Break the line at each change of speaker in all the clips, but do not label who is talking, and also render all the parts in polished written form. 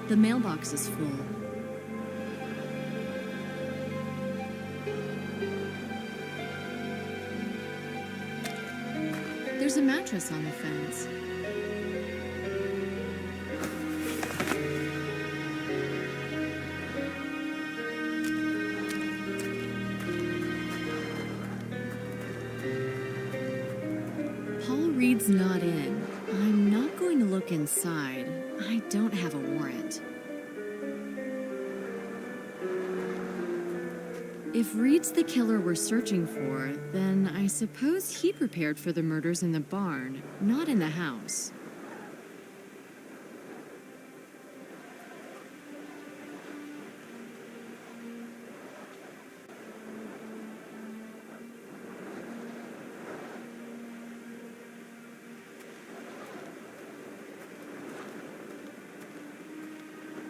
The mailbox is full. There's a mattress on the fence. Paul Reed's not in. I'm not going to look inside. I don't have a warrant. If Reed's the killer we're searching for, then I suppose he prepared for the murders in the barn, not in the house.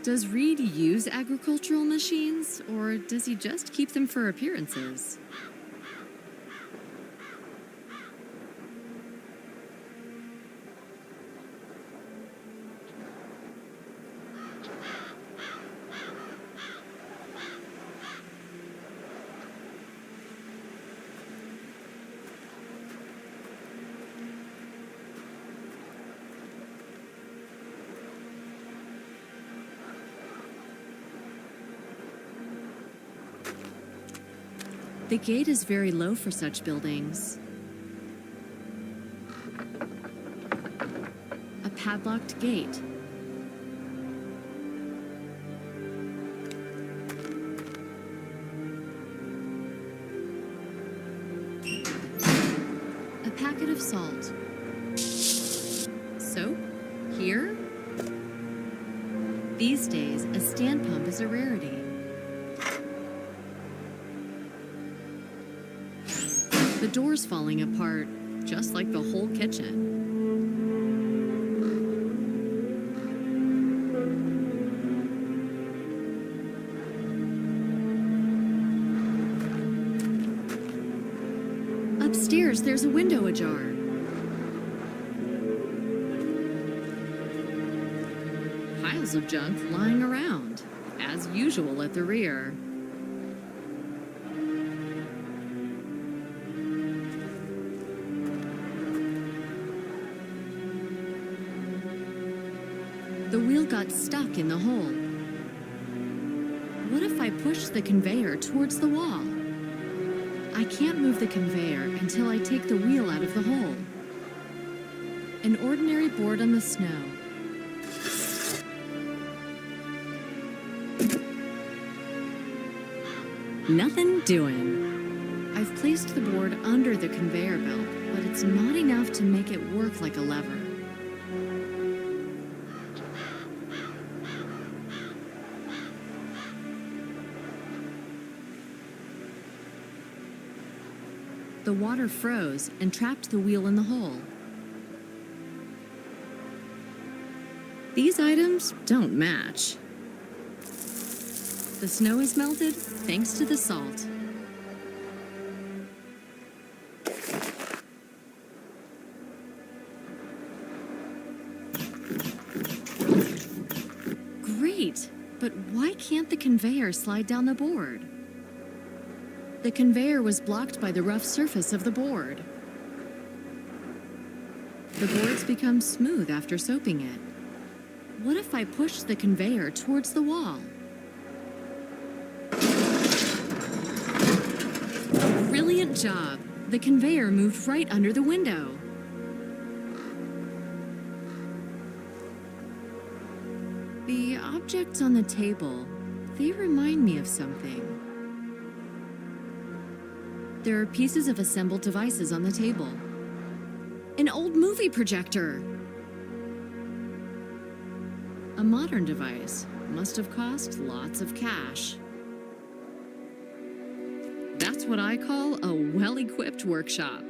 Does Reed use agricultural machines, or does he just keep them for appearances? The gate is very low for such buildings. A padlocked gate. A packet of salt. Soap? Here? These days, a stand pump is a rarity. The door's falling apart, just like the whole kitchen. Upstairs, there's a window ajar. Piles of junk lying around, as usual at the rear. The wheel got stuck in the hole. What if I push the conveyor towards the wall? I can't move the conveyor until I take the wheel out of the hole. An ordinary board on the snow. Nothing doing. I've placed the board under the conveyor belt, but it's not enough to make it work like a lever. The water froze and trapped the wheel in the hole. These items don't match. The snow is melted thanks to the salt. Great, but why can't the conveyor slide down the board? The conveyor was blocked by the rough surface of the board. The board's become smooth after soaping it. What if I push the conveyor towards the wall? Brilliant job! The conveyor moved right under the window. The objects on the table, they remind me of something. There are pieces of assembled devices on the table. An old movie projector! A modern device must have cost lots of cash. That's what I call a well-equipped workshop.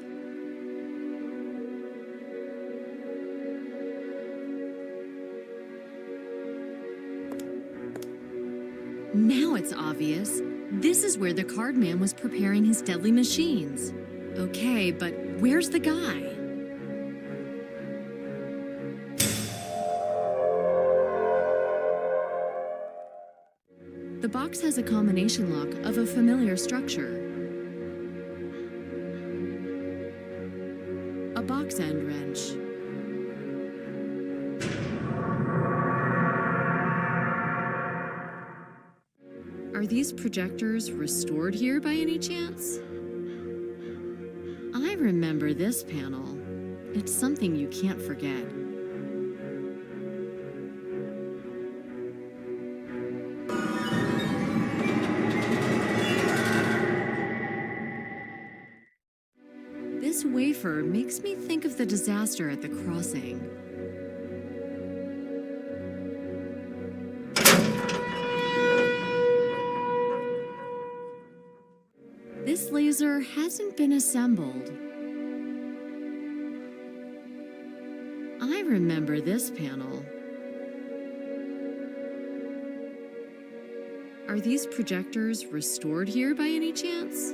Now it's obvious. This is where the card man was preparing his deadly machines. Okay, but where's the guy? The box has a combination lock of a familiar structure. A box end wrench. Are these projectors restored here by any chance? I remember this panel. It's something you can't forget. This wafer makes me think of the disaster at the crossing. This laser hasn't been assembled. I remember this panel. Are these projectors restored here by any chance?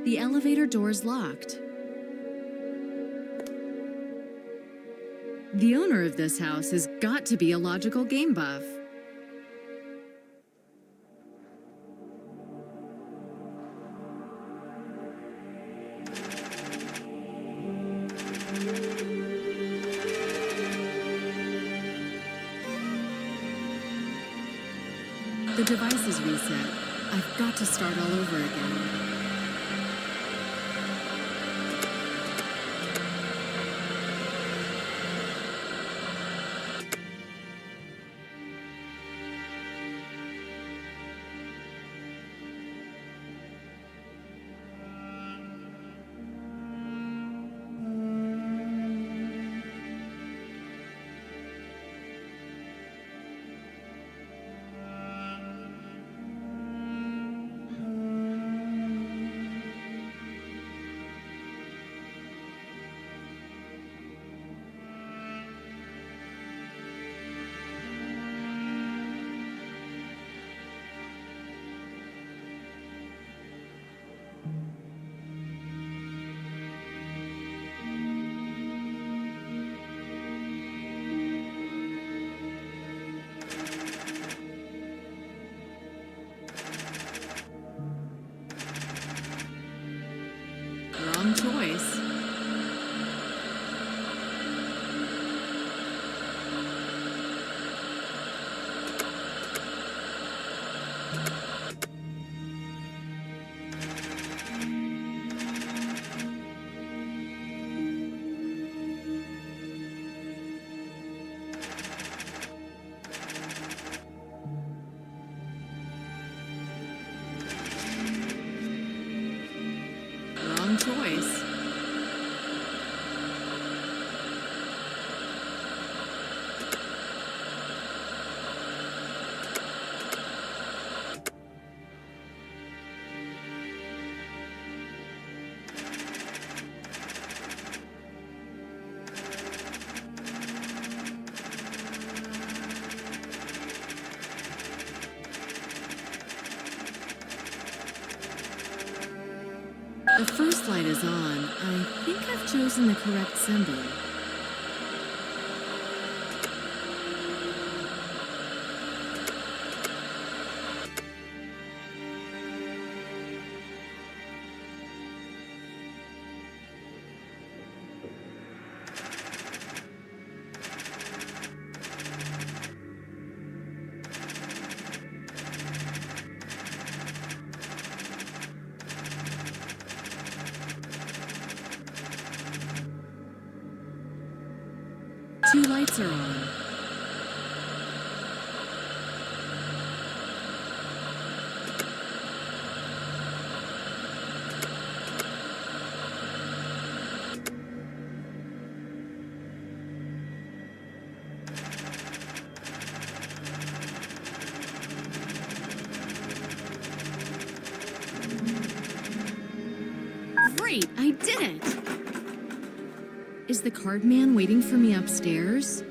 The elevator door's locked. The owner of this house has got to be a logical game buff. The device is reset. I've got to start all over again. Wrong choice. Wrong choice. The first light is on. I think I've chosen the correct symbol. Two lights are on. Great, I did it! Is the card man waiting for me upstairs?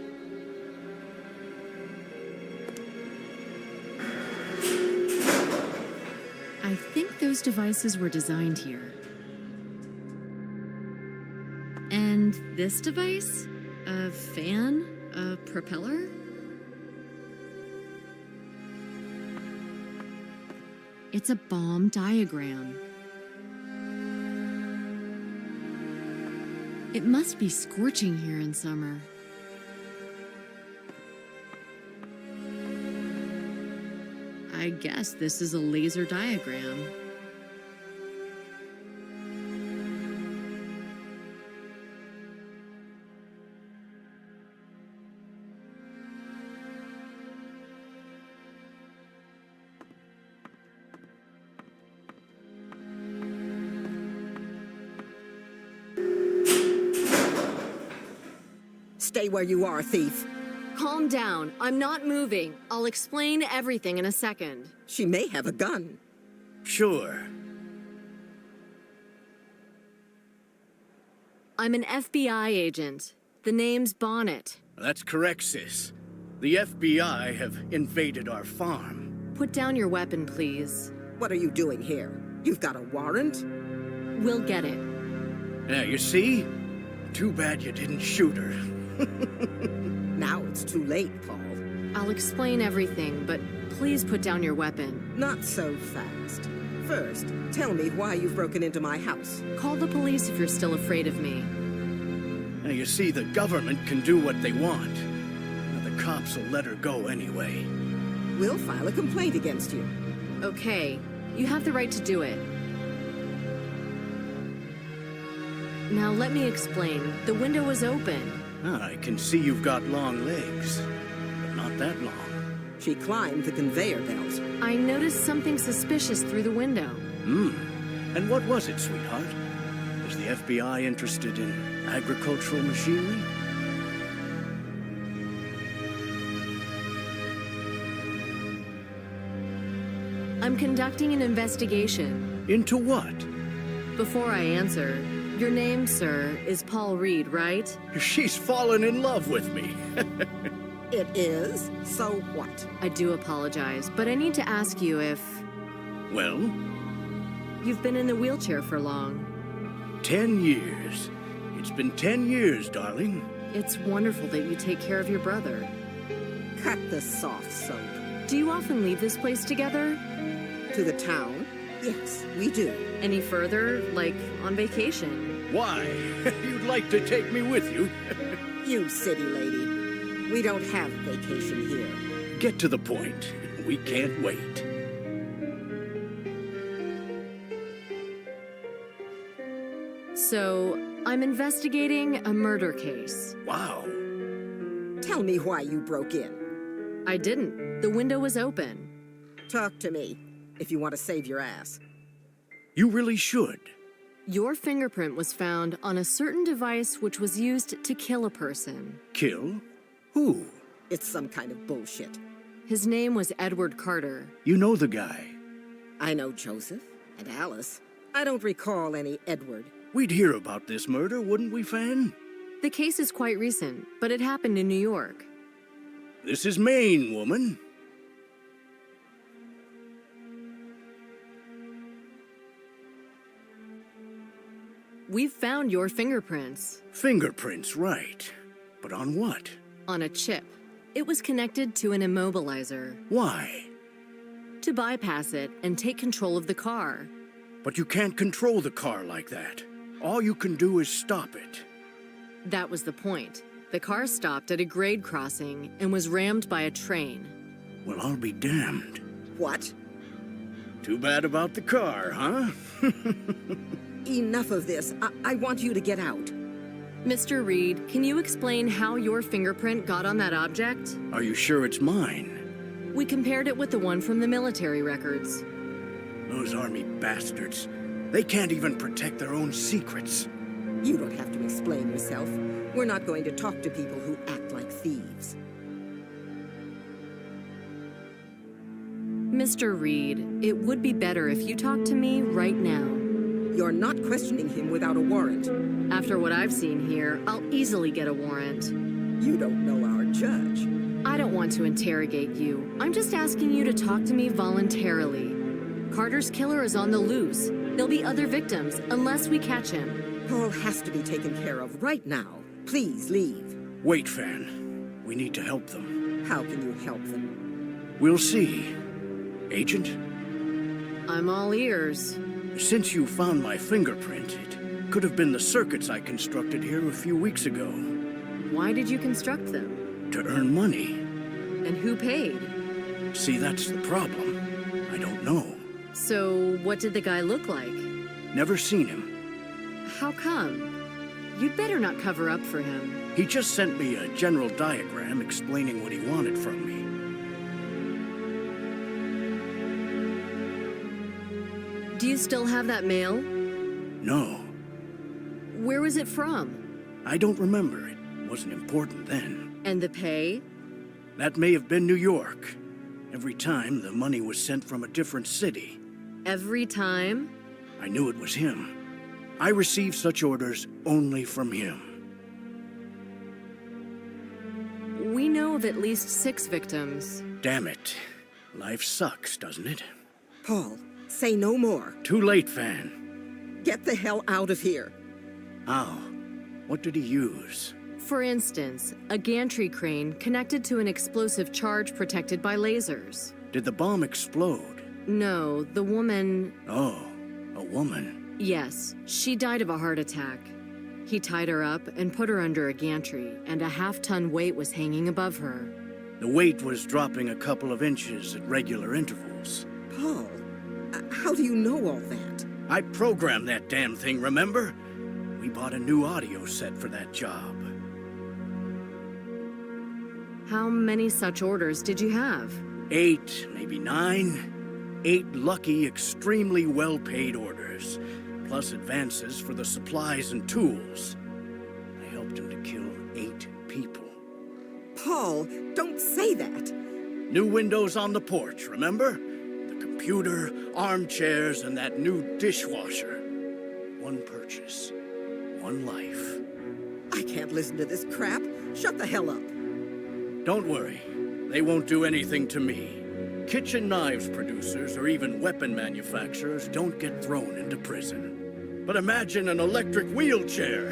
those devices were designed here. And this device? A fan? A propeller? It's a bomb diagram. It must be scorching here in summer. I guess this is a laser diagram.
Stay where you are, thief.
Calm down. I'm not moving. I'll explain everything in a second.
She may have a gun.
Sure.
I'm an FBI agent. The name's Bonnet.
That's correct, sis. The FBI have invaded our farm.
Put down your weapon, please.
What are you doing here? You've got a warrant?
We'll get it.
Yeah, you see? Too bad you didn't shoot her.
Now it's too late, Paul.
I'll explain everything, but please put down your weapon.
Not so fast. First, tell me why you've broken into my house.
Call the police if you're still afraid of me.
Now, you see, the government can do what they want. Now, the cops will let her go anyway.
We'll file a complaint against you.
Okay, you have the right to do it. Now let me explain. The window was open.
I can see you've got long legs, but not that long.
She climbed the conveyor belt.
I noticed something suspicious through the window.
And what was it, sweetheart? Is the FBI interested in agricultural machinery?
I'm conducting an investigation.
Into what?
Before I answer, your name, sir, is Paul Reed, right?
She's fallen in love with me.
It is? So what?
I do apologize, but I need to ask you if
Well,
you've been in the wheelchair for long.
10 years. It's been 10 years, darling.
It's wonderful that you take care of your brother.
Cut the soft soap.
Do you often leave this place together?
To the town? Yes, we do.
Any further, like on vacation?
Why? You'd like to take me with you?
You city lady. We don't have vacation here.
Get to the point. We can't wait.
So, I'm investigating a murder case.
Wow.
Tell me why you broke in.
I didn't. The window was open.
Talk to me, if you want to save your ass.
You really should.
Your fingerprint was found on a certain device which was used to kill a person.
Kill? Who?
It's some kind of bullshit.
His name was Edward Carter.
You know the guy.
I know Joseph and Alice. I don't recall any Edward.
We'd hear about this murder, wouldn't we, Fan?
The case is quite recent, but it happened in New York.
This is Maine, woman.
We've found your fingerprints.
Fingerprints, right. But on what?
On a chip. It was connected to an immobilizer.
Why?
To bypass it and take control of the car.
But you can't control the car like that. All you can do is stop it.
That was the point. The car stopped at a grade crossing and was rammed by a train.
Well, I'll be damned.
What?
Too bad about the car, huh?
Enough of this. I want you to get out.
Mr. Reed, can you explain how your fingerprint got on that object?
Are you sure it's mine?
We compared it with the one from the military records.
Those army bastards. They can't even protect their own secrets.
You don't have to explain yourself. We're not going to talk to people who act like thieves.
Mr. Reed, it would be better if you talked to me right now.
You're not questioning him without a warrant.
After what I've seen here, I'll easily get a warrant.
You don't know our judge.
I don't want to interrogate you. I'm just asking you to talk to me voluntarily. Carter's killer is on the loose. There'll be other victims unless we catch him.
Paul has to be taken care of right now. Please leave.
Wait, Fan. We need to help them.
How can you help them?
We'll see. Agent?
I'm all ears.
Since you found my fingerprint, it could have been the circuits I constructed here a few weeks ago.
Why did you construct them?
To earn money.
And who paid?
See, that's the problem. I don't know.
So, what did the guy look like?
Never seen him.
How come? You'd better not cover up for him.
He just sent me a general diagram explaining what he wanted from me.
Do you still have that mail?
No,
Where was it from?
I don't remember. It wasn't important then.
And the pay?
That may have been New York. Every time, the money was sent from a different city.
Every time?
I knew it was him. I received such orders only from him.
We know of at least 6 victims.
Damn it. Life sucks, doesn't it?
Paul, say no more.
Too late, Fan.
Get the hell out of here.
How? What did he use?
For instance, a gantry crane connected to an explosive charge protected by lasers.
Did the bomb explode?
No, the woman...
Oh, a woman.
Yes, she died of a heart attack. He tied her up and put her under a gantry, and a half-ton weight was hanging above her.
The weight was dropping a couple of inches at regular intervals.
Paul, how do you know all that?
I programmed that damn thing, remember? We bought a new audio set for that job.
How many such orders did you have?
8, maybe 9. 8 lucky, extremely well-paid orders, plus advances for the supplies and tools. I helped him to kill 8 people.
Paul, don't say that.
New windows on the porch, remember? The computer, armchairs, and that new dishwasher. One purchase, one life.
I can't listen to this crap. Shut the hell up.
Don't worry, they won't do anything to me. Kitchen knives producers or even weapon manufacturers don't get thrown into prison. But imagine an electric wheelchair.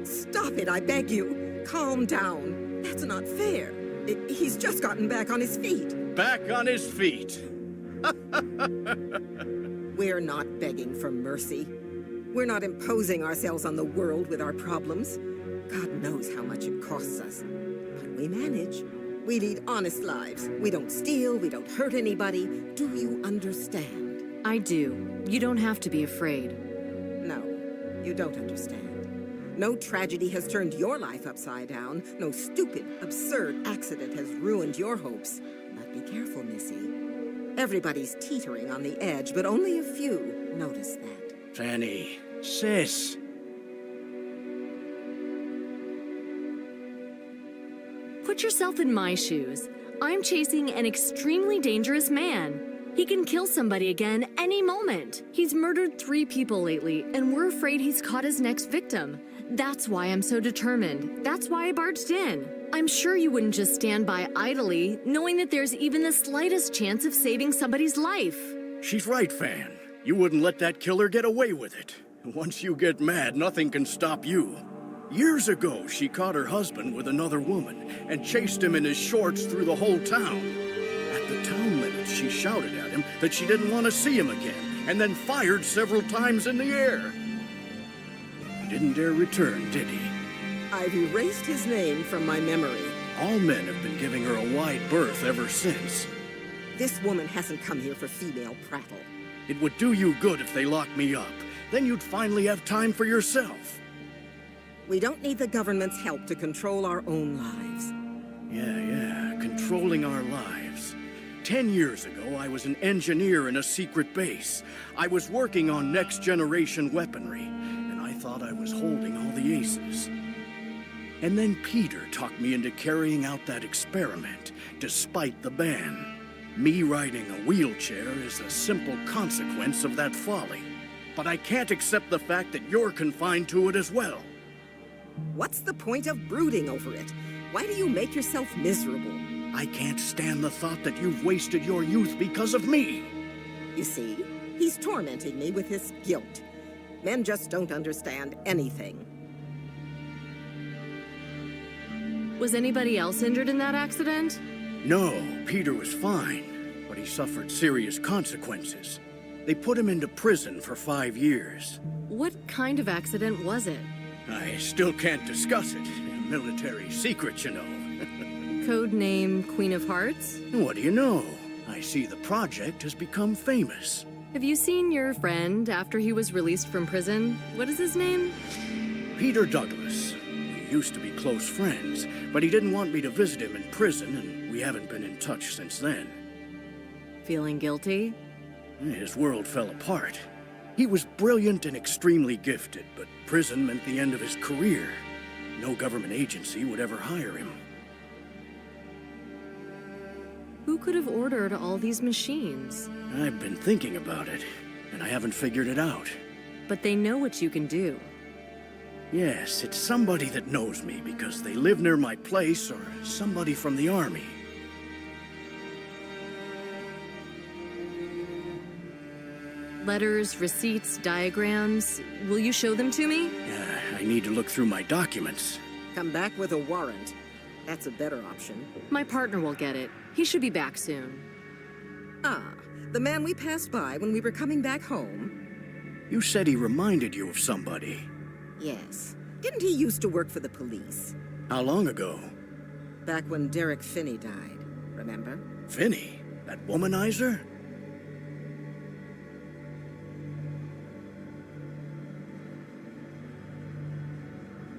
Stop it, I beg you. Calm down. That's not fair. He's just gotten back on his feet.
Back on his feet.
We're not begging for mercy. We're not imposing ourselves on the world with our problems. God knows how much it costs us. But we manage. We lead honest lives. We don't steal, we don't hurt anybody. Do you understand?
I do. You don't have to be afraid.
No, you don't understand. No tragedy has turned your life upside down. No stupid, absurd accident has ruined your hopes. But be careful, Missy. Everybody's teetering on the edge, but only a few notice that.
Fanny, sis.
Put yourself in my shoes. I'm chasing an extremely dangerous man. He can kill somebody again any moment. He's murdered 3 people lately, and we're afraid he's caught his next victim. That's why I'm so determined. That's why I barged in. I'm sure you wouldn't just stand by idly, knowing that there's even the slightest chance of saving somebody's life.
She's right, Fan. You wouldn't let that killer get away with it. Once you get mad, nothing can stop you. Years ago, she caught her husband with another woman and chased him in his shorts through the whole town. At the town limits, she shouted at him that she didn't want to see him again, and then fired several times in the air. He didn't dare return, did he?
I've erased his name from my memory.
All men have been giving her a wide berth ever since.
This woman hasn't come here for female prattle.
It would do you good if they locked me up. Then you'd finally have time for yourself.
We don't need the government's help to control our own lives.
Yeah, controlling our lives. 10 years ago, I was an engineer in a secret base. I was working on next-generation weaponry, and I thought I was holding all the aces. And then Peter talked me into carrying out that experiment, despite the ban. Me riding a wheelchair is a simple consequence of that folly. But I can't accept the fact that you're confined to it as well.
What's the point of brooding over it? Why do you make yourself miserable?
I can't stand the thought that you've wasted your youth because of me.
You see, he's tormenting me with his guilt. Men just don't understand anything.
Was anybody else injured in that accident?
No, Peter was fine, but he suffered serious consequences. They put him into prison for 5 years.
What kind of accident was it?
I still can't discuss it. Military secret, you know.
Code name Queen of Hearts?
What do you know? I see the project has become famous.
Have you seen your friend after he was released from prison? What is his name?
Peter Douglas. We used to be close friends, but he didn't want me to visit him in prison, and we haven't been in touch since then.
Feeling guilty?
His world fell apart. He was brilliant and extremely gifted, but prison meant the end of his career. No government agency would ever hire him.
Who could have ordered all these machines?
I've been thinking about it, and I haven't figured it out.
But they know what you can do.
Yes, it's somebody that knows me because they live near my place, or somebody from the army.
Letters, receipts, diagrams. Will you show them to me?
I need to look through my documents.
Come back with a warrant. That's a better option.
My partner will get it. He should be back soon.
Ah, the man we passed by when we were coming back home?
You said he reminded you of somebody.
Yes. Didn't he used to work for the police?
How long ago?
Back when Derek Finney died, remember?
Finney? That womanizer?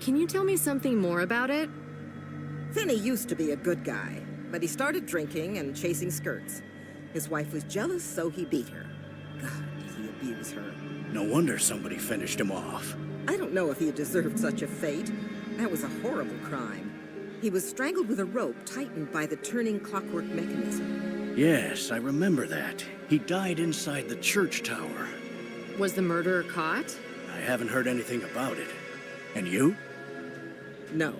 Can you tell me something more about it?
Finney used to be a good guy, but he started drinking and chasing skirts. His wife was jealous, so he beat her. God, did he abuse her.
No wonder somebody finished him off.
I don't know if he deserved such a fate. That was a horrible crime. He was strangled with a rope tightened by the turning clockwork mechanism.
Yes, I remember that. He died inside the church tower.
Was the murderer caught?
I haven't heard anything about it. And you?
No.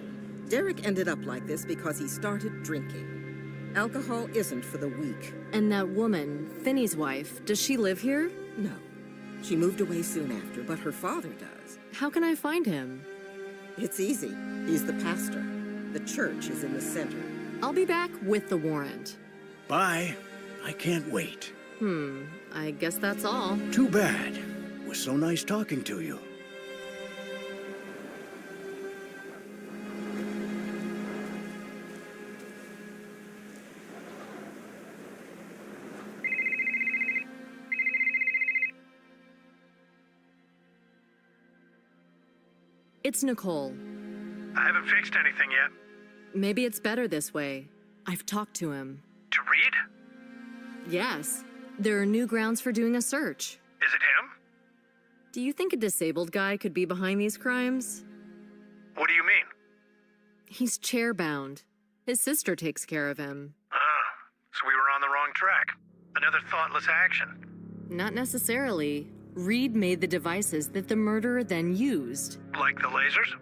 Derek ended up like this because he started drinking. Alcohol isn't for the weak.
And that woman, Finney's wife, does she live here?
No. She moved away soon after, but her father does.
How can I find him?
It's easy. He's the pastor. The church is in the center.
I'll be back with the warrant.
Bye. I can't wait.
I guess that's all.
Too bad. It was so nice talking to you.
It's Nicole.
I haven't fixed anything yet.
Maybe it's better this way. I've talked to him.
To read?
Yes. There are new grounds for doing a search.
Is it him?
Do you think a disabled guy could be behind these crimes?
What do you mean?
He's chair-bound. His sister takes care of him.
So we were on the wrong track. Another thoughtless action.
Not necessarily. Reed made the devices that the murderer then used.
Like the lasers?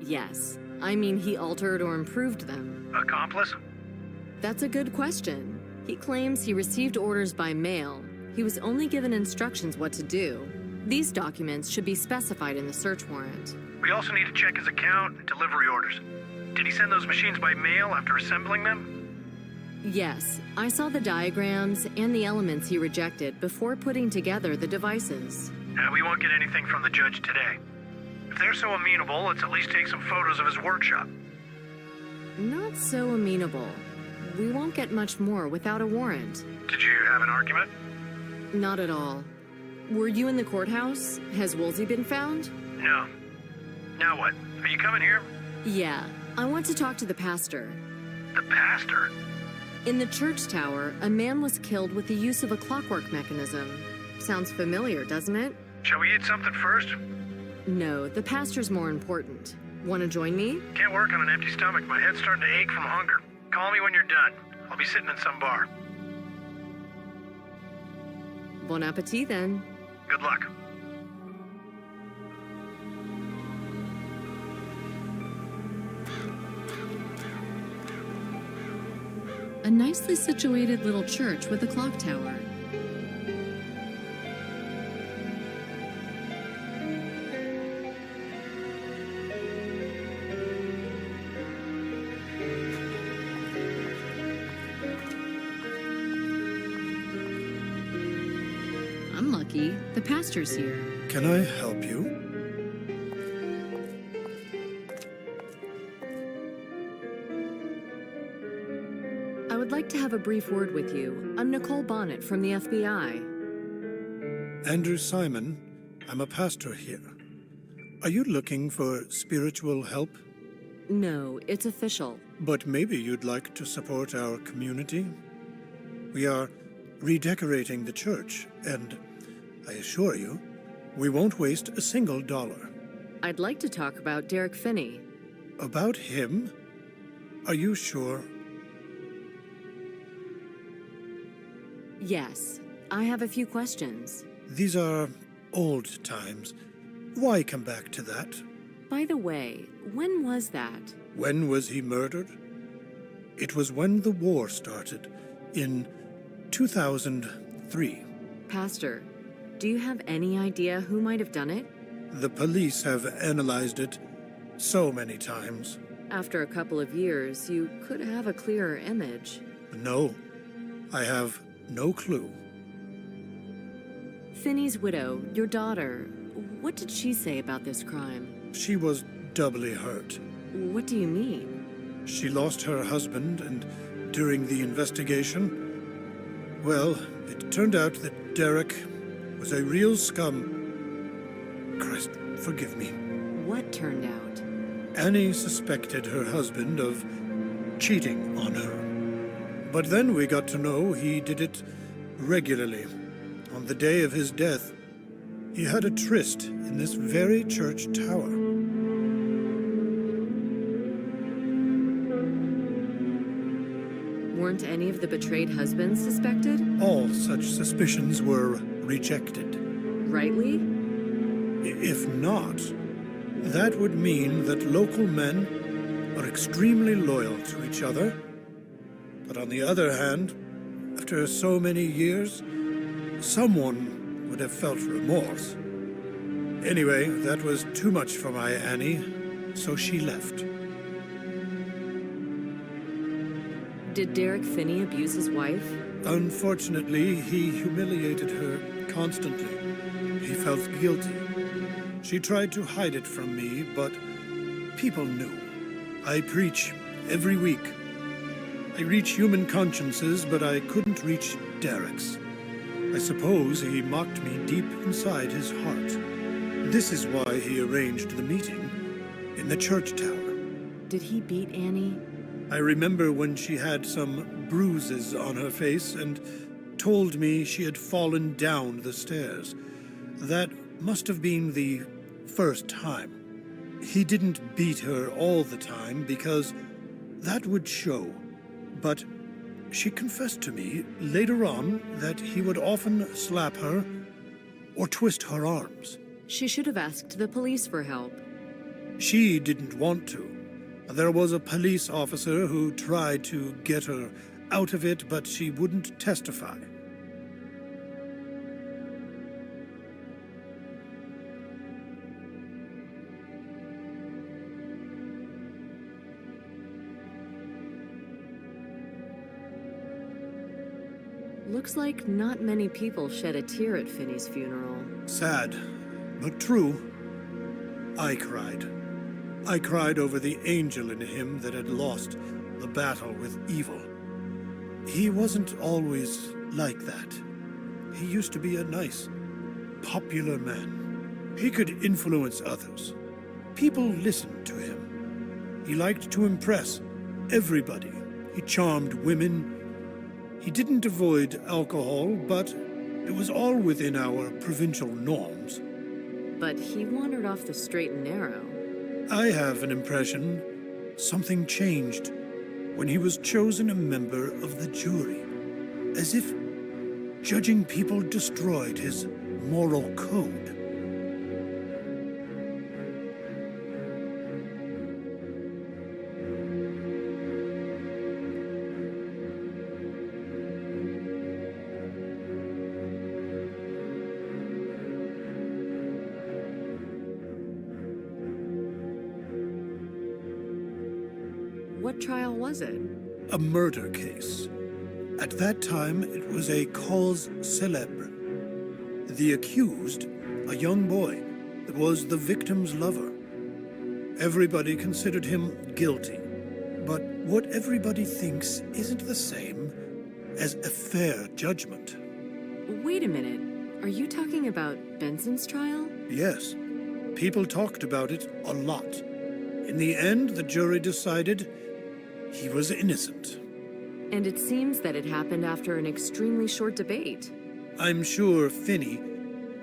Yes. I mean, he altered or improved them.
Accomplice?
That's a good question. He claims he received orders by mail. He was only given instructions what to do. These documents should be specified in the search warrant.
We also need to check his account and delivery orders. Did he send those machines by mail after assembling them?
Yes, I saw the diagrams and the elements he rejected before putting together the devices.
We won't get anything from the judge today. If they're so amenable, let's at least take some photos of his workshop.
Not so amenable. We won't get much more without a warrant.
Did you have an argument?
Not at all. Were you in the courthouse? Has Woolsey been found?
No. Now what? Are you coming here?
Yeah, I want to talk to the pastor.
The pastor?
In the church tower, a man was killed with the use of a clockwork mechanism. Sounds familiar, doesn't it?
Shall we eat something first?
No, the pastor's more important. Want to join me?
Can't work on an empty stomach. My head's starting to ache from hunger. Call me when you're done. I'll be sitting in some bar.
Bon appetit, then.
Good luck.
A nicely situated little church with a clock tower. I'm lucky. The pastor's here.
Can I help you?
I would like to have a brief word with you. I'm Nicole Bonnet from the FBI.
Andrew Simon. I'm a pastor here. Are you looking for spiritual help?
No, it's official.
But maybe you'd like to support our community? We are redecorating the church, and I assure you, we won't waste a single dollar.
I'd like to talk about Derek Finney.
About him? Are you sure?
Yes, I have a few questions.
These are old times. Why come back to that?
By the way, when was that?
When was he murdered? It was when the war started, in 2003.
Pastor, do you have any idea who might have done it?
The police have analyzed it so many times.
After a couple of years, you could have a clearer image.
No, I have no clue.
Finney's widow, your daughter, what did she say about this crime?
She was doubly hurt.
What do you mean?
She lost her husband, and during the investigation, well, it turned out that Derek was a real scum. Christ, forgive me.
What turned out?
Annie suspected her husband of cheating on her. But then we got to know he did it regularly. On the day of his death, he had a tryst in this very church tower.
Weren't any of the betrayed husbands suspected?
All such suspicions were rejected.
Rightly?
If not, that would mean that local men are extremely loyal to each other. But on the other hand, after so many years, someone would have felt remorse. Anyway, that was too much for my Annie, so she left.
Did Derek Finney abuse his wife?
Unfortunately, he humiliated her constantly. He felt guilty. She tried to hide it from me, but people knew. I preach every week. I reach human consciences, but I couldn't reach Derek's. I suppose he mocked me deep inside his heart. This is why he arranged the meeting in the church tower.
Did he beat Annie?
I remember when she had some bruises on her face and told me she had fallen down the stairs. That must have been the first time. He didn't beat her all the time because that would show. But she confessed to me later on that he would often slap her or twist her arms.
She should have asked the police for help.
She didn't want to. There was a police officer who tried to get her out of it, but she wouldn't testify.
Looks like not many people shed a tear at Finney's funeral.
Sad, but true. I cried. I cried over the angel in him that had lost the battle with evil. He wasn't always like that. He used to be a nice, popular man. He could influence others. People listened to him. He liked to impress everybody. He charmed women. He didn't avoid alcohol, but it was all within our provincial norms.
But he wandered off the straight and narrow.
I have an impression something changed when he was chosen a member of the jury, as if judging people destroyed his moral code.
What trial was it?
A murder case. At that time, it was a cause célèbre. The accused, a young boy, was the victim's lover. Everybody considered him guilty. But what everybody thinks isn't the same as a fair judgment.
Wait a minute. Are you talking about Benson's trial?
Yes, people talked about it a lot. In the end, the jury decided he was innocent.
And it seems that it happened after an extremely short debate.
I'm sure Finney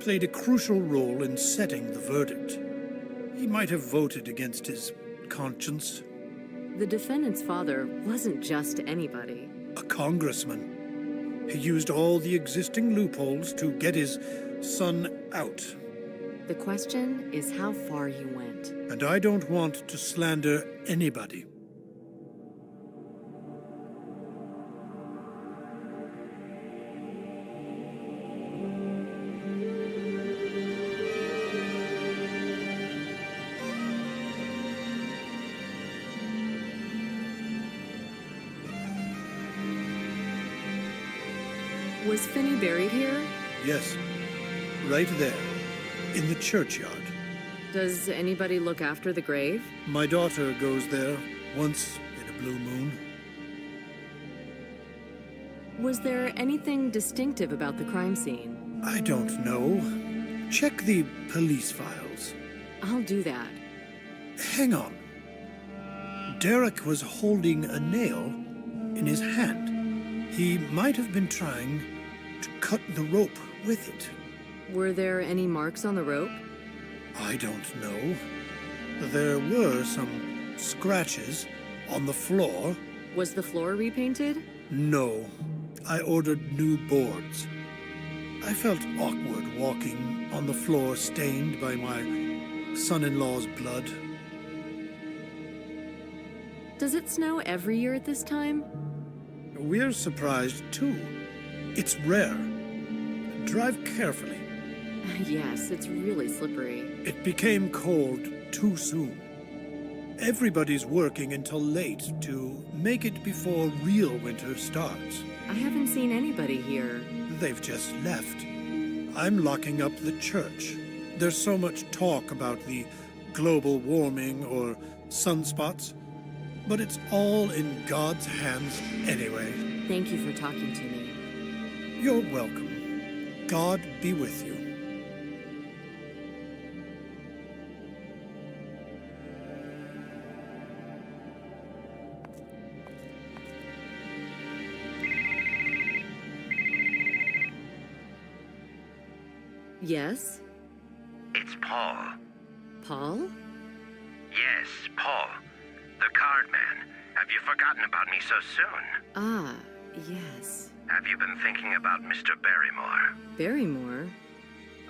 played a crucial role in setting the verdict. He might have voted against his conscience.
The defendant's father wasn't just anybody.
A congressman. He used all the existing loopholes to get his son out.
The question is how far he went.
And I don't want to slander anybody.
Was Finney buried here?
Yes, right there, in the churchyard.
Does anybody look after the grave?
My daughter goes there once in a blue moon.
Was there anything distinctive about the crime scene?
I don't know. Check the police files.
I'll do that.
Hang on. Derek was holding a nail in his hand. He might have been trying to cut the rope with it.
Were there any marks on the rope?
I don't know. There were some scratches on the floor.
Was the floor repainted?
No, I ordered new boards. I felt awkward walking on the floor stained by my son-in-law's blood.
Does it snow every year at this time?
We're surprised, too. It's rare. Drive carefully.
Yes, it's really slippery.
It became cold too soon. Everybody's working until late to make it before real winter starts.
I haven't seen anybody here.
They've just left. I'm locking up the church. There's so much talk about the global warming or sunspots, but it's all in God's hands anyway.
Thank you for talking to me.
You're welcome. God be with you.
Yes?
It's Paul.
Paul?
Yes, Paul. The card man. Have you forgotten about me so soon?
Ah, yes.
Have you been thinking about Mr. Barrymore?
Barrymore?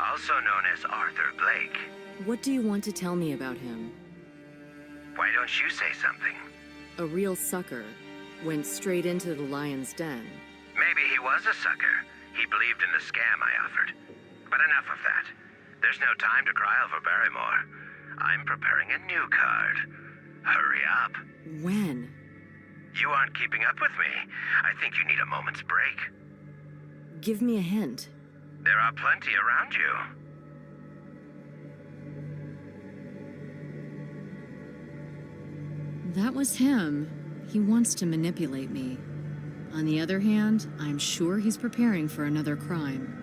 Also known as Arthur Blake.
What do you want to tell me about him?
Why don't you say something?
A real sucker. Went straight into the lion's den.
Maybe he was a sucker. He believed in the scam I offered. But enough of that. There's no time to cry over Barrymore. I'm preparing a new card. Hurry up.
When?
You aren't keeping up with me. I think you need a moment's break.
Give me a hint.
There are plenty around you.
That was him. He wants to manipulate me. On the other hand, I'm sure he's preparing for another crime.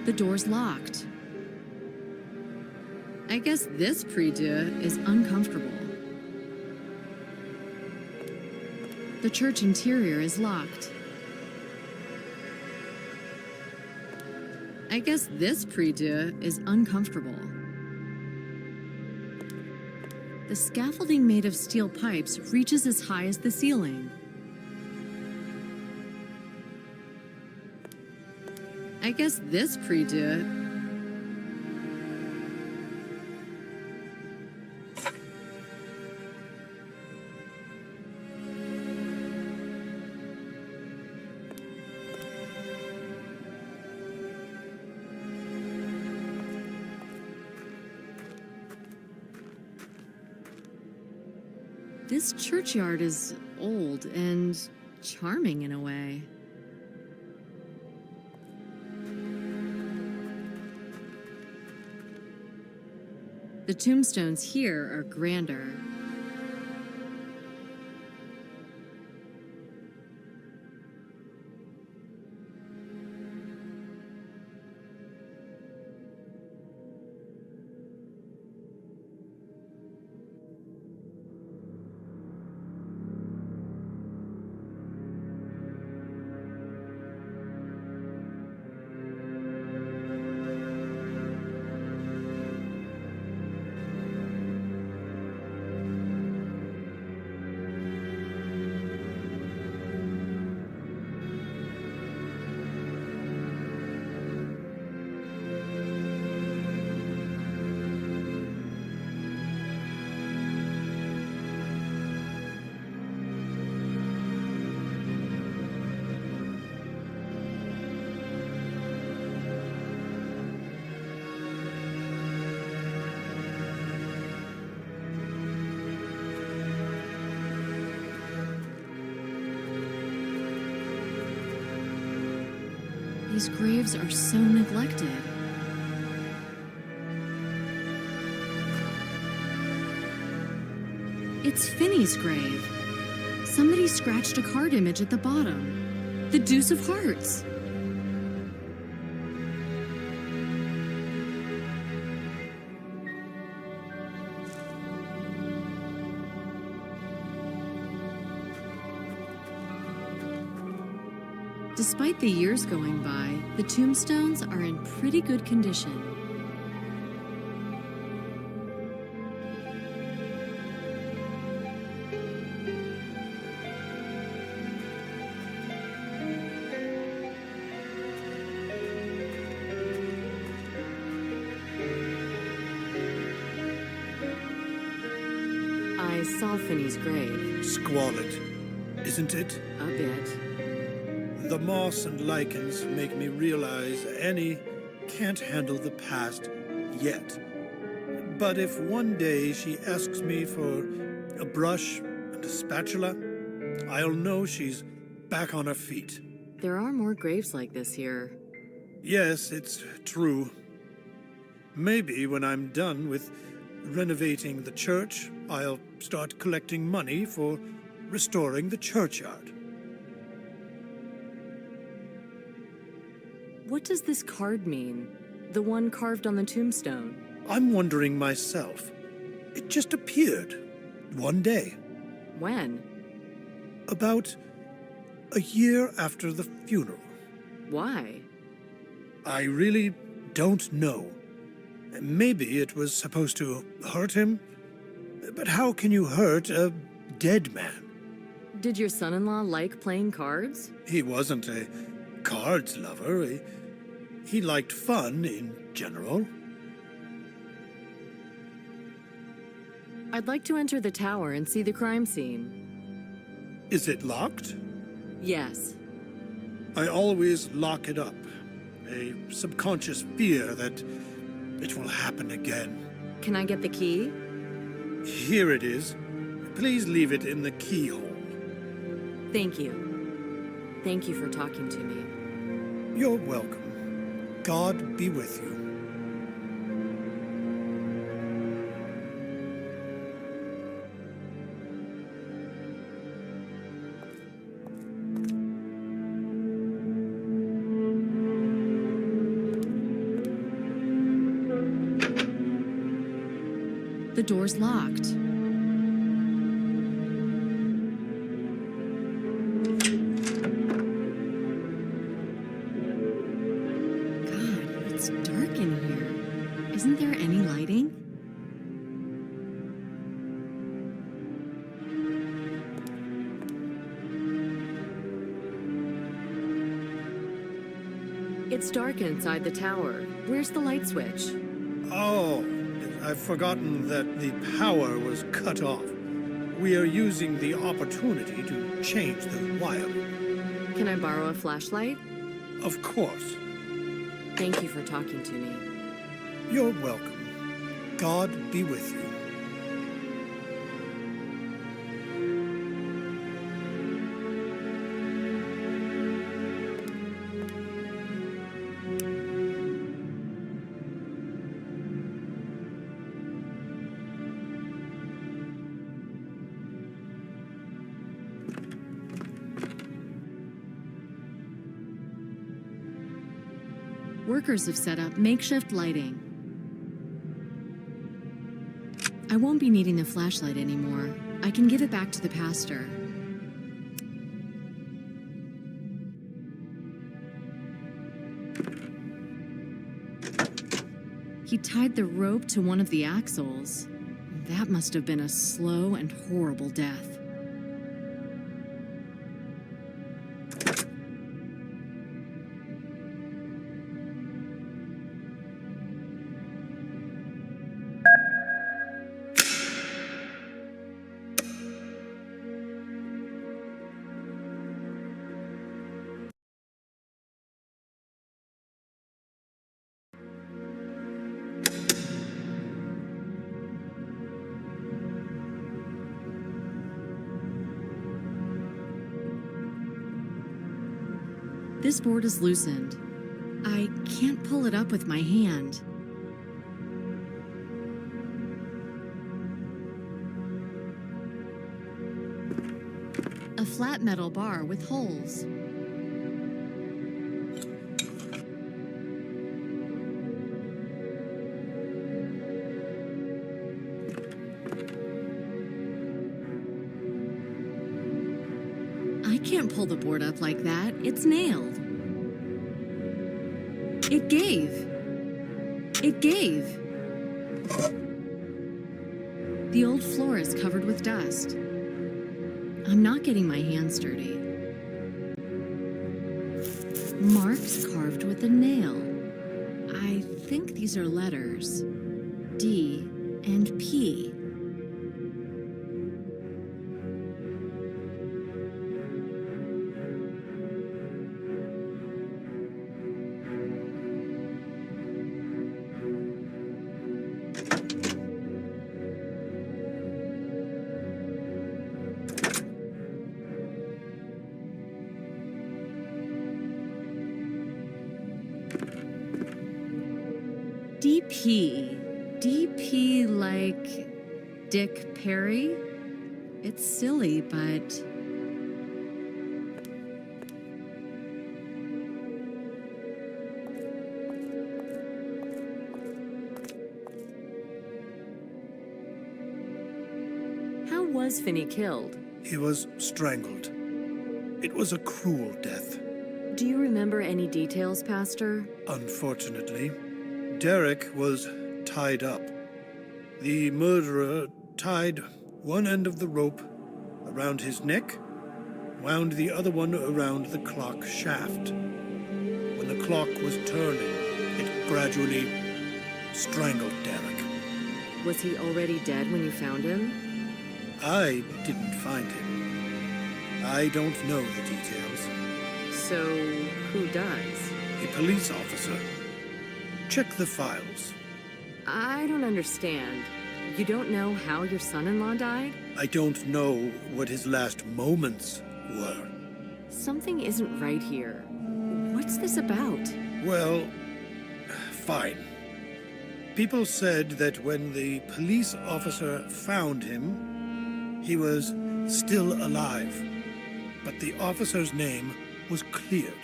The door's locked. I guess this prie-dieu is uncomfortable. The church interior is locked. I guess this prie-dieu is uncomfortable. The scaffolding made of steel pipes reaches as high as the ceiling. I guess this prie-dieu... This churchyard is old and charming in a way. The tombstones here are grander. These graves are so neglected. It's Finney's grave. Somebody scratched a card image at the bottom. The Deuce of Hearts. Despite the years going by, the tombstones are in pretty good condition. I saw Finney's grave.
Squalid, isn't it?
A bit.
The moss and lichens make me realize Annie can't handle the past yet. But if one day she asks me for a brush and a spatula, I'll know she's back on her feet.
There are more graves like this here.
Yes, it's true. Maybe when I'm done with renovating the church, I'll start collecting money for restoring the churchyard.
What does this card mean? The one carved on the tombstone?
I'm wondering myself. It just appeared one day.
When?
About a year after the funeral.
Why?
I really don't know. Maybe it was supposed to hurt him. But how can you hurt a dead man?
Did your son-in-law like playing cards?
He wasn't a cards lover. He liked fun in general.
I'd like to enter the tower and see the crime scene.
Is it locked?
Yes.
I always lock it up. A subconscious fear that it will happen again.
Can I get the key?
Here it is. Please leave it in the keyhole.
Thank you. Thank you for talking to me.
You're welcome. God be with you.
The door's locked. God, it's dark in here. Isn't there any lighting?
It's dark inside the tower. Where's the light switch?
Oh, I've forgotten that the power was cut off. We are using the opportunity to change the wiring.
Can I borrow a flashlight?
Of course.
Thank you for talking to me.
You're welcome. God be with you.
Workers have set up makeshift lighting. I won't be needing the flashlight anymore. I can give it back to the pastor. He tied the rope to one of the axles. That must have been a slow and horrible death. This board is loosened. I can't pull it up with my hand. A flat metal bar with holes. I can't pull the board up like that. It's nailed. It gave. It gave. The old floor is covered with dust. I'm not getting my hands dirty. Marks carved with a nail. I think these are letters. D and P. DP. DP like Dick Perry? It's silly, but...
How was Finney killed?
He was strangled. It was a cruel death.
Do you remember any details, Pastor?
Unfortunately, Derek was tied up. The murderer tied one end of the rope around his neck, wound the other one around the clock shaft. When the clock was turning, it gradually strangled Derek.
Was he already dead when you found him?
I didn't find him. I don't know the details.
So, who does?
A police officer. Check the files.
I don't understand. You don't know how your son-in-law died?
I don't know what his last moments were.
Something isn't right here. What's this about?
Well, fine. People said that when the police officer found him, he was still alive. But the officer's name was cleared.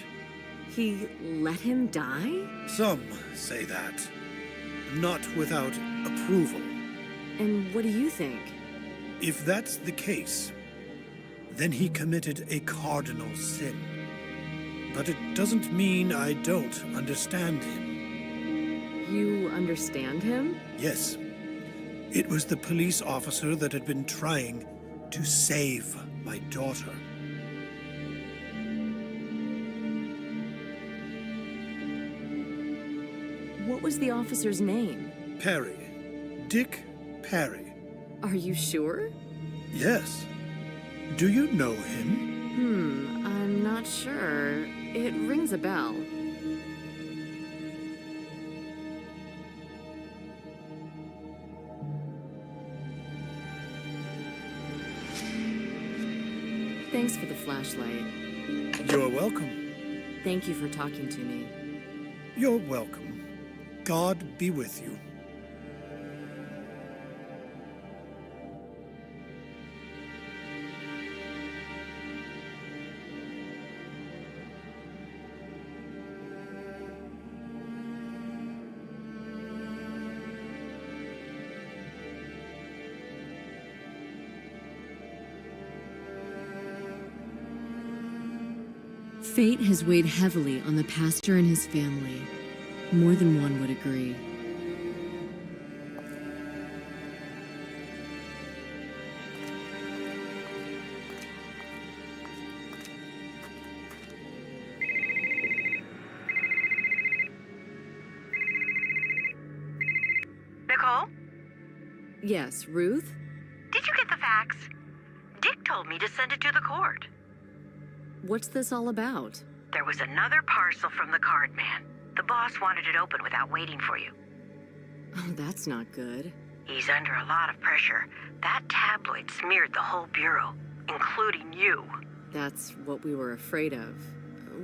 He let him die?
Some say that. Not without approval.
And what do you think?
If that's the case, then he committed a cardinal sin. But it doesn't mean I don't understand him.
You understand him?
Yes. It was the police officer that had been trying to save my daughter.
What was the officer's name?
Perry. Dick Perry.
Are you sure?
Yes. Do you know him?
I'm not sure. It rings a bell. Thanks for the flashlight.
You're welcome.
Thank you for talking to me.
You're welcome. God be with you.
Fate has weighed heavily on the pastor and his family. More than one would agree.
Nicole,
Yes, Ruth?
did you get the fax? Dick told me to send it to the court.
What's this all about?
There was another parcel from the card man. The boss wanted it open without waiting for you.
Oh, that's not good.
He's under a lot of pressure. That tabloid smeared the whole bureau, including you.
That's what we were afraid of.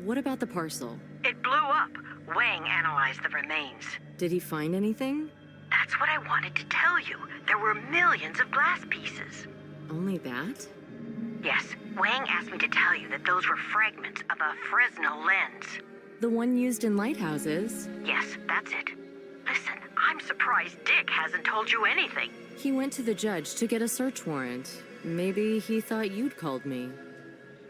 What about the parcel?
It blew up. Wang analyzed the remains.
Did he find anything?
That's what I wanted to tell you. There were millions of glass pieces.
Only that?
Yes, Wang asked me to tell you that those were fragments of a Fresnel lens.
The one used in lighthouses?
Yes, that's it. Listen, I'm surprised Dick hasn't told you anything.
He went to the judge to get a search warrant. Maybe he thought you'd called me.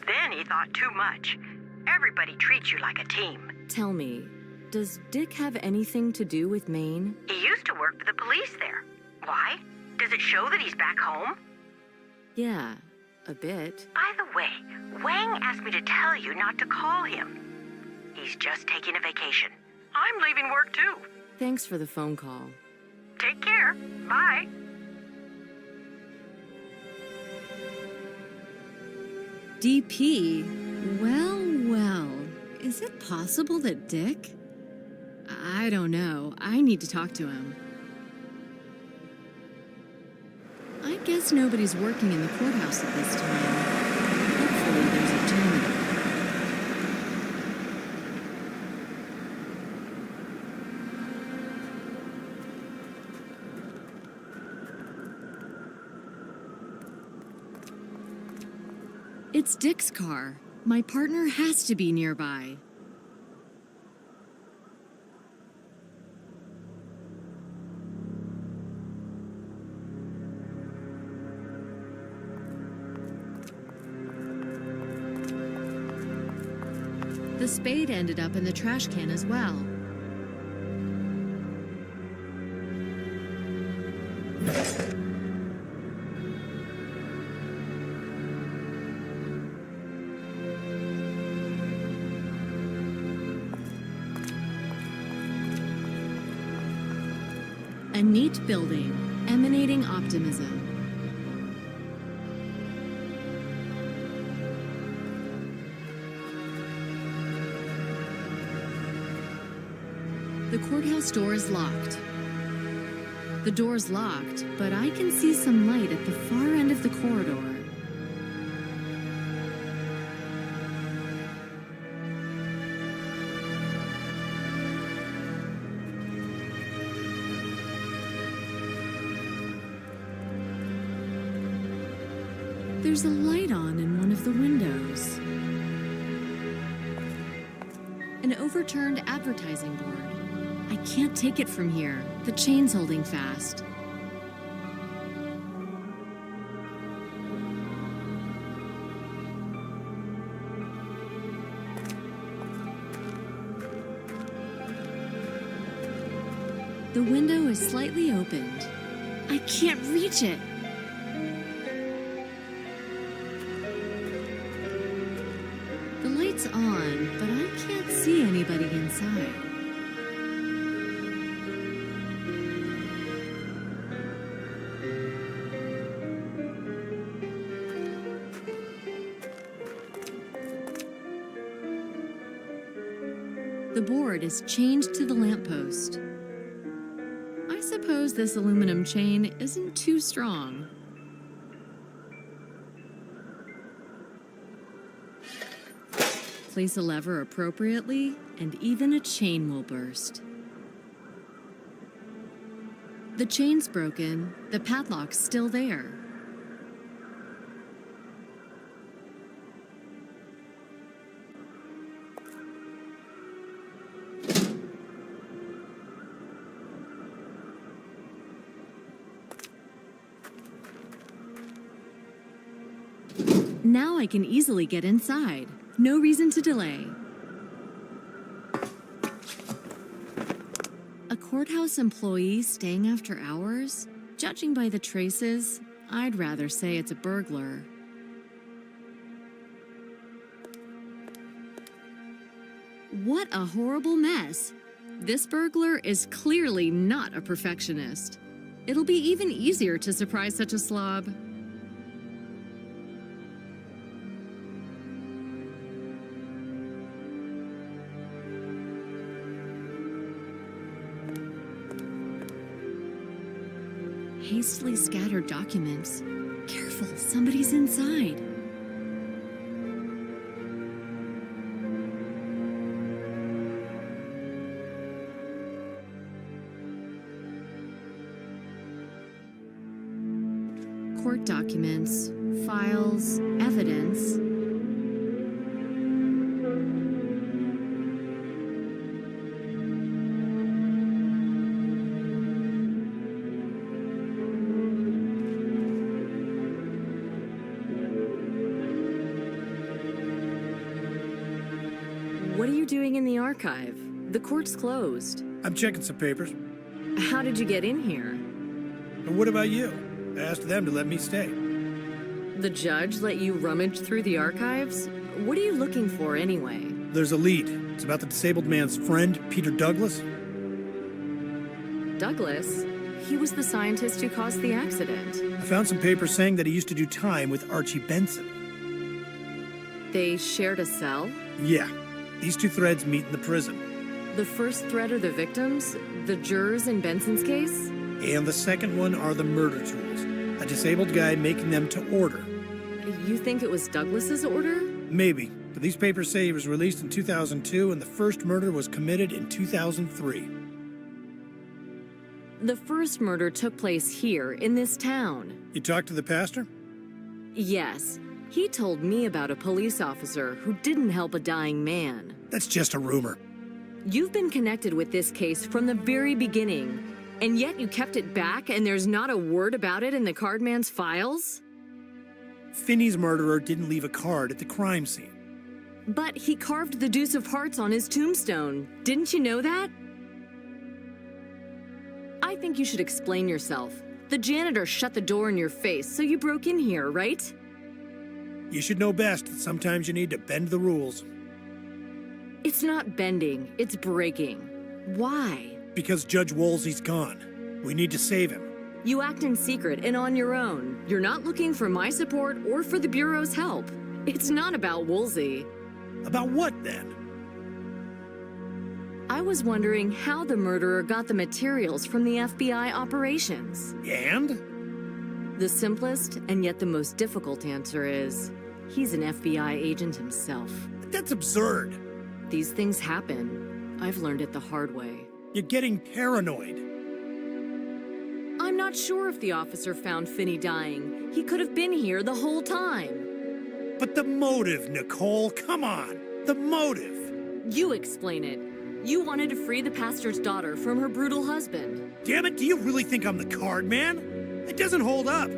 Then he thought too much. Everybody treats you like a team.
Tell me, does Dick have anything to do with Maine?
He used to work for the police there. Why? Does it show that he's back home?
Yeah, a bit.
By the way, Wang asked me to tell you not to call him. He's just taking a vacation. I'm leaving work too.
Thanks for the phone call.
Take care. Bye.
DP? Well, well. Is it possible that Dick? I don't know. I need to talk to him. I guess nobody's working in the courthouse at this time. Hopefully there's a janitor. It's Dick's car. My partner has to be nearby. The spade ended up in the trash can as well. A neat building, emanating optimism. The courthouse door is locked. The door's locked, but I can see some light at the far end of the corridor. There's a light on in one of the windows. An overturned advertising board. I can't take it from here. The chain's holding fast. The window is slightly opened. I can't reach it. The light's on, but I can't see anybody inside. The board is chained to the lamppost. I suppose this aluminum chain isn't too strong. Place a lever appropriately, and even a chain will burst. The chain's broken, the padlock's still there. Now I can easily get inside. No reason to delay. A courthouse employee staying after hours? Judging by the traces, I'd rather say it's a burglar. What a horrible mess. This burglar is clearly not a perfectionist. It'll be even easier to surprise such a slob. Hastily scattered documents. Careful, somebody's inside. Court documents, files, evidence.
What are you doing in the archive? The court's closed.
I'm checking some papers.
How did you get in here?
And what about you? I asked them to let me stay.
The judge let you rummage through the archives? What are you looking for anyway?
There's a lead. It's about the disabled man's friend, Peter Douglas.
Douglas? He was the scientist who caused the accident.
I found some papers saying that he used to do time with Archie Benson.
They shared a cell?
Yeah, these two threads meet in the prison.
The first thread are the victims, the jurors in Benson's case?
And the second one are the murder tools. A disabled guy making them to order.
You think it was Douglas's order?
Maybe, but these papers say he was released in 2002 and the first murder was committed in 2003.
The first murder took place here, in this town.
You talked to the pastor?
Yes. He told me about a police officer who didn't help a dying man.
That's just a rumor.
You've been connected with this case from the very beginning, and yet you kept it back and there's not a word about it in the cardman's files?
Finney's murderer didn't leave a card at the crime scene.
But he carved the Deuce of Hearts on his tombstone. Didn't you know that? I think you should explain yourself. The janitor shut the door in your face, so you broke in here, right?
You should know best that sometimes you need to bend the rules.
It's not bending, it's breaking. Why?
Because Judge Woolsey's gone. We need to save him.
You act in secret and on your own. You're not looking for my support or for the Bureau's help. It's not about Woolsey.
About what, then?
I was wondering how the murderer got the materials from the FBI operations.
And?
The simplest and yet the most difficult answer is, he's an FBI agent himself.
That's absurd.
These things happen. I've learned it the hard way.
You're getting paranoid.
I'm not sure if the officer found Finney dying. He could have been here the whole time.
But the motive, Nicole, come on. The motive.
You explain it. You wanted to free the pastor's daughter from her brutal husband.
Damn it, do you really think I'm the card man? It doesn't hold up.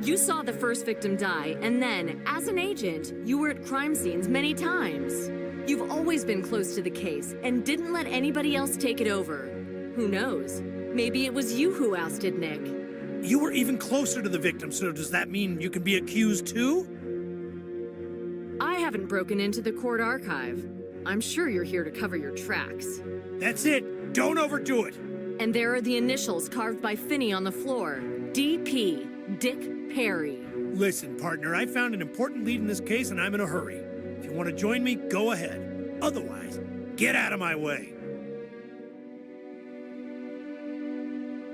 You saw the first victim die, and then, as an agent, you were at crime scenes many times. You've always been close to the case and didn't let anybody else take it over. Who knows? Maybe it was you who ousted Nick.
You were even closer to the victim, so does that mean you can be accused too?
I haven't broken into the court archive. I'm sure you're here to cover your tracks.
That's it. Don't overdo it.
And there are the initials carved by Finney on the floor. D.P. Dick Perry.
Listen, partner, I found an important lead in this case and I'm in a hurry. If you want to join me, go ahead. Otherwise, get out of my way.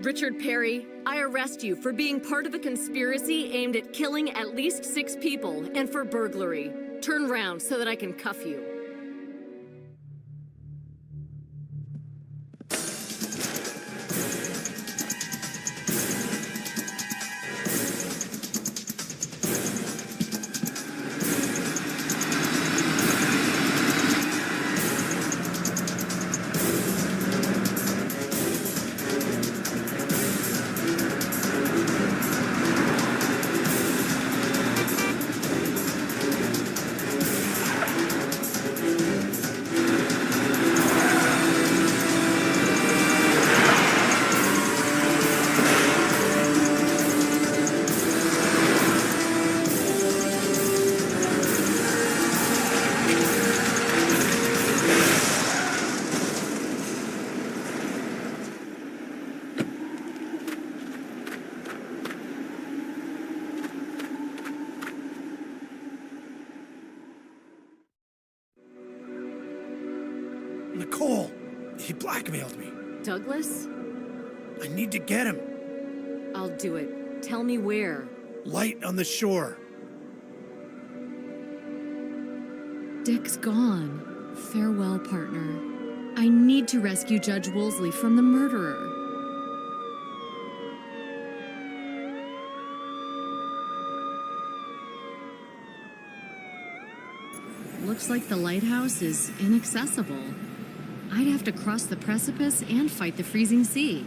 Richard Perry, I arrest you for being part of a conspiracy aimed at killing at least 6 people and for burglary. Turn round so that I can cuff you.
Nicole! He blackmailed me.
Douglas?
I need to get him.
I'll do it. Tell me where.
Light on the shore.
Dick's gone. Farewell, partner. I need to rescue Judge Woolsey from the murderer. Looks like the lighthouse is inaccessible. I'd have to cross the precipice and fight the freezing sea.